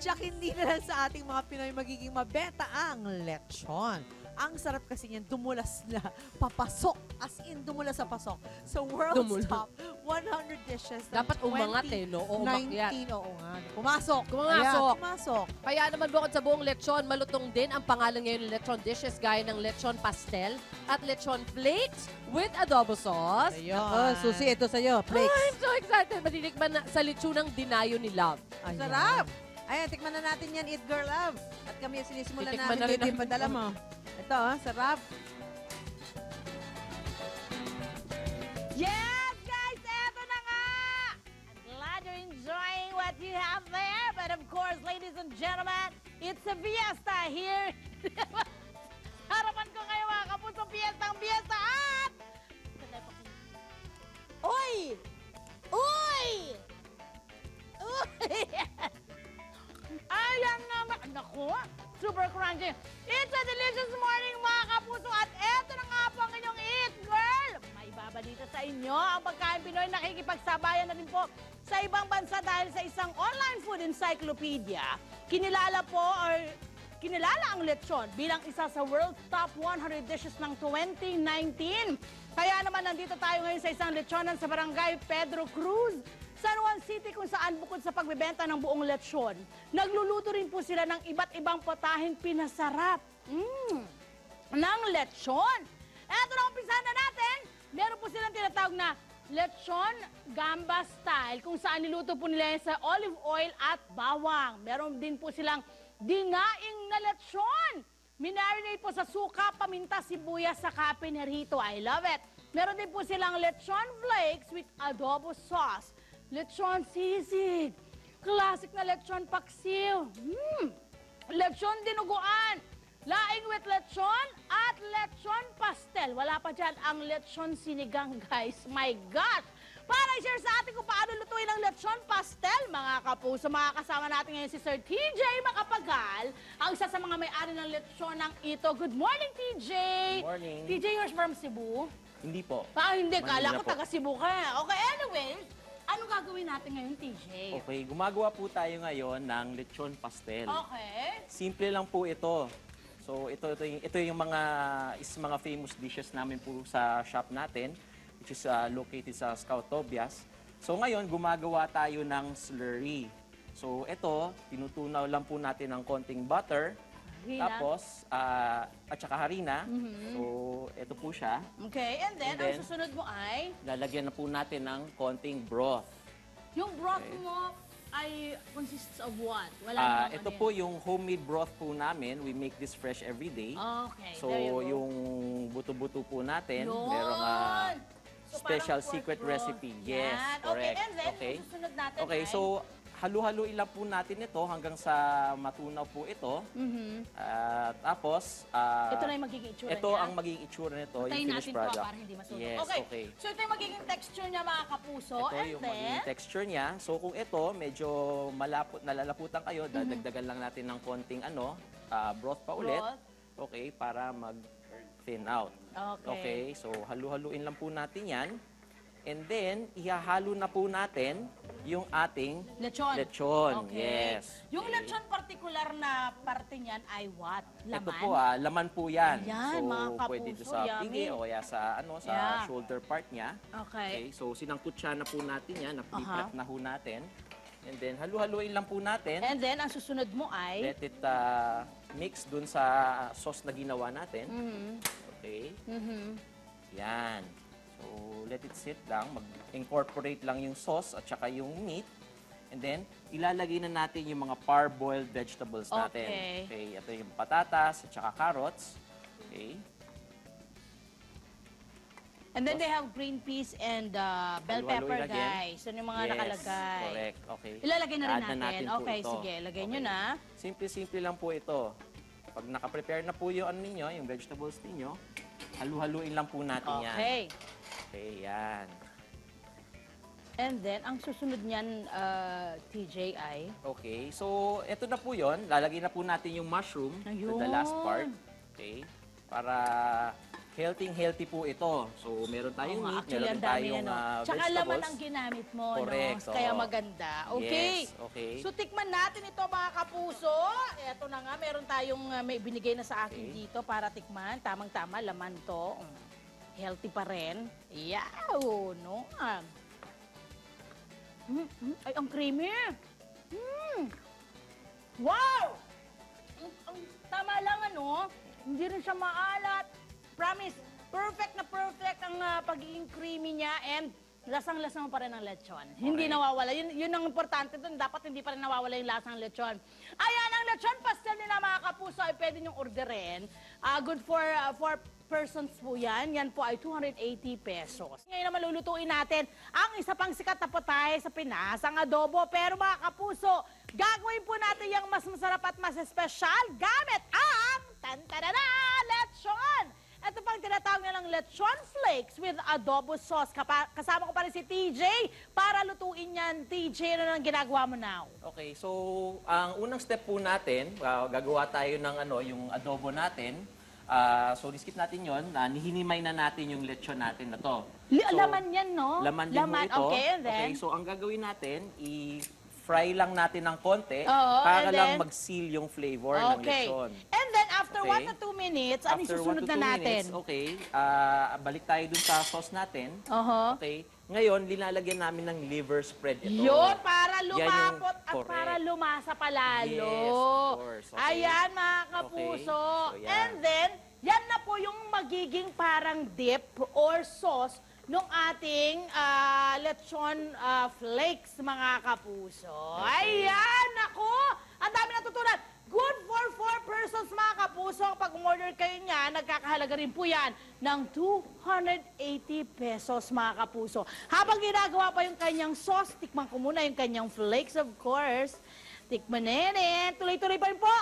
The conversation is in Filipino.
Tsak hindi na lang sa ating mga Pinoy magiging mabenta ang lechon. Ang sarap kasi niyan, dumulas na, papasok, as in dumulas sa pasok. Sa world's Dumulas. top 100 dishes ng Dapat umangat eh, no? O umakyat. 19, oo nga. Pumasok. Pumasok. Ayan, pumasok. Kaya naman bukod sa buong lechon, malutong din ang pangalan ngayon ng lechon dishes gaya ng lechon pastel at lechon flakes with adobo sauce. Ayun. Susi, ito sa'yo. Flakes. I'm so excited. Matinikman na sa lechonang dinayo ni Love. Ayan. Sarap. Ayan, tikman na natin yan, Eat Girl Love. At kami yung sinisimulan Titikman namin. na rin Dito, namin. padala mo. Ito, sarap. Yes, guys! Eto na nga! I'm glad you're enjoying what you have there. But of course, ladies and gentlemen, it's a fiesta here. Harapan ko ngayon mga kapuso, fiesta at... Uy! Uy! Uy! Ayan naman! Naku! Super crunchy! It's a delicious morning mga kapuso at eto na nga po ang inyong Eat Girl! May babalita sa inyo ang pagkain Pinoy nakikipagsabayan na rin po sa ibang bansa dahil sa isang online food encyclopedia. Kinilala ang lechon bilang isa sa world's top 100 dishes ng 2019. Kaya naman nandito tayo ngayon sa isang lechonan sa barangay Pedro Cruz, San Juan City, kung saan bukod sa pagbebenta ng buong lechon, nagluluto rin po sila ng iba't ibang potaheng pinasarap ng lechon. Eto na, umpisahan na natin. Meron po silang tinatawag na lechon gamba style, kung saan niluto po nila sa olive oil at bawang. Meron din po silang dinaing na lechon. Minarinate po sa suka, paminta, sibuyas, saka pinarito. I love it. Meron din po silang lechon flakes with adobo sauce. Lechon sisig. Classic na lechon paksiw. Lechon dinuguan. Laing with lechon at lechon pastel. Wala pa dyan ang lechon sinigang, guys. My God! Para i-share sa atin kung paano lutuin ang lechon pastel, mga kapuso, makakasama natin ngayon si Sir TJ Macapagal, ang isa sa mga may-ari ng lechon ng ito. Good morning, TJ! Good morning. TJ, you're from Cebu? Hindi po. Hindi, kala Manila ko po. taga Cebu ka. Okay, anyways, anong gagawin natin ngayon, TJ? Okay, gumagawa po tayo ngayon ng lechon pastel. Okay. Simple lang po ito. So ito yung mga famous dishes namin po sa shop natin, which is located sa Scout Tobias. So ngayon gumagawa tayo ng slurry. So ito, tinutunaw lang po natin ng konting butter. Harina. Tapos at saka harina. So ito po siya. Okay, and then, And then, ang susunod mo ay, Lalagyan na po natin ng konting broth. yung broth mo ay consists of what? Wala namang Ito ano po yan. yung homemade broth po namin. We make this fresh every day. Okay, So, there you go. yung buto-buto po natin, Yun! merong So, special parang pork secret broth. recipe. Yes, Yan. correct. Okay, and then, Okay. yung susunod natin Okay, ay... so halu-haluin lang po natin ito hanggang sa matunaw po ito. Tapos, ito na yung magiging itsura ito niya. ang magiging itsura nito, Tayin yung finished natin product. to para hindi masunog. Yes, okay. So, ito yung magiging texture niya, mga kapuso. Ito and yung then, magiging texture niya. So kung ito, medyo nalalaputan kayo, dadagdagan lang natin ng konting broth pa ulit. Broth. Okay, para mag-thin out. Okay. So halu-haluin lang po natin yan. And then, ihahalo na po natin yung ating lechon. lechon. Okay. Yes. Yung Okay. lechon particular na parte niyan ay what? Laman? Ito po, laman po yan. Ayan, so, mga kapuso, pwede ito sa yummy. pigi o kaya sa, sa Yeah. shoulder part niya. Okay. Okay, so sinangkut siya na po natin yan, na-prep na ho natin. And then, halu-haluin lang po natin. And then, ang susunod mo ay... Let it mix dun sa sauce na ginawa natin. Okay. Yan. So, let it sit lang. Mag-incorporate lang yung sauce at saka yung meat. And then, ilalagay na natin yung mga parboiled vegetables natin. Okay. Okay. Ito yung patatas at saka carrots. Okay. And then they have green peas and bell Halu-haluin pepper, again. guys. Yan yung mga Yes, nakalagay. correct. Okay. Ilalagay na rin Add natin. po Okay, ito. sige. Lagay nyo na. Simple-simple lang po ito. Pag naka-prepare na po yung ninyo, yung vegetables ninyo, halu-haluin lang po natin yan. Okay. Okay, yan. And then, ang susunod niyan, TJ, ay... Okay, so ito na po yon. Lalagay na po natin yung mushroom to the last part. Okay, para Healthy po ito. So, meron tayong meat, Actually, meron ang dami tayong ano. Tsaka vegetables. laman ang ginamit mo, Correct, no? Kaya oo. maganda. Okay. Yes, okay. So, tikman natin ito, mga kapuso. Ito na nga, meron tayong may binigay na sa akin Okay. dito para tikman. Tamang-tama, laman to. Healthy pa rin. Yaw, no? Ay, ang creamy. Wow! Ang tama lang, ano? Hindi rin siya maalat. Promise, perfect ang pagiging creamy niya and lasang-lasa mo pa rin ang lechon. Hindi nawawala. Yun ang importante dun. Dapat hindi pa rin nawawala yung lasang lechon. Ayan, ang lechon pastel nila, mga kapuso, ay pwede niyong orderin. Good for 4 persons po yan. Yan po ay 280 pesos. Ngayon na malulutuin natin ang isa pang sikat na putahe sa Pinas, ang adobo. Pero mga kapuso, gagawin po natin yung mas masarap at mas espesyal gamit ang tantarana, lechon! Ito pang tinatawag nilang lechon flakes with adobo sauce. Kasama ko pa rin si TJ para lutuin yan. TJ, ano nang ginagawa mo now? Okay, so ang unang step po natin, gagawa tayo ng yung adobo natin. So, diskip natin yon. Nihinimay na natin yung lechon natin na to. So, Laman yan, no? Laman din mo ito. Okay, and then? Okay, so ang gagawin natin, i-fry lang natin ng konti Oo, para and lang then? mag-seal yung flavor ng lechon. And then, after Okay. 1 to 2 minutes, ano After susunod 1 to na 2 natin? minutes, okay, balik tayo dun sa sauce natin. Okay, ngayon, linalagyan namin ng liver spread ito. Yun, para Yan yung lumapot at correct. para lumasa palalo. Yes, of course. Okay. Ayan, mga kapuso. Okay, so yan. And then, yan na po yung magiging parang dip or sauce nung ating lechon flakes, mga kapuso. Okay. Ayan, ako! Ang dami natutunan. Good for 4 persons, mga kapuso. Pag umorder kayo niya, nagkakahalaga rin po yan ng 280 pesos, mga kapuso. Habang ginagawa pa yung kanyang sauce, tikman ko muna yung kanyang flakes, of course. Tikman na yan. Tuloy-tuloy pa rin po.